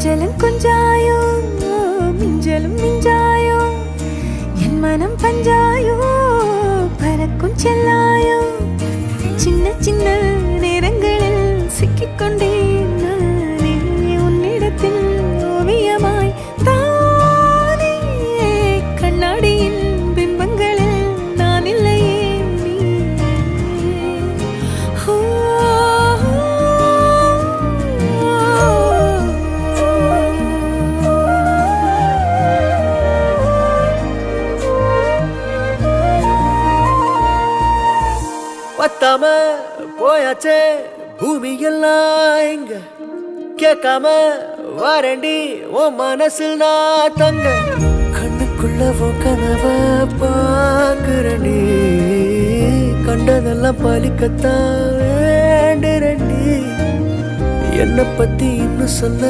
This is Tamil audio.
கொஞ்சலும் கொஞ்சாயோ மிஞ்சலும் மிஞ்சாயோ என் மனம் பஞ்சாயோ பறக்கும் செல்லாயோ சின்ன சின்ன நேரங்களில் சிக்கிக்கொண்டேன் நானே உன்னிடத்தில் ஓவியமாய் தானே கண்ணாடியின் பிம்பங்களில் நான் இல்லையே நீ பத்தாம போயாச்சே பூமி எல்லாம் இங்க கேட்காம வாரண்டி உன் மனசில் நான் தங்க கண்ணுக்குள்ள கனவ பாக்குறண்டி கண்டதெல்லாம் பலிக்கத்தான் வேண்டுறண்டி என்னை பத்தி இன்னும் சொல்ல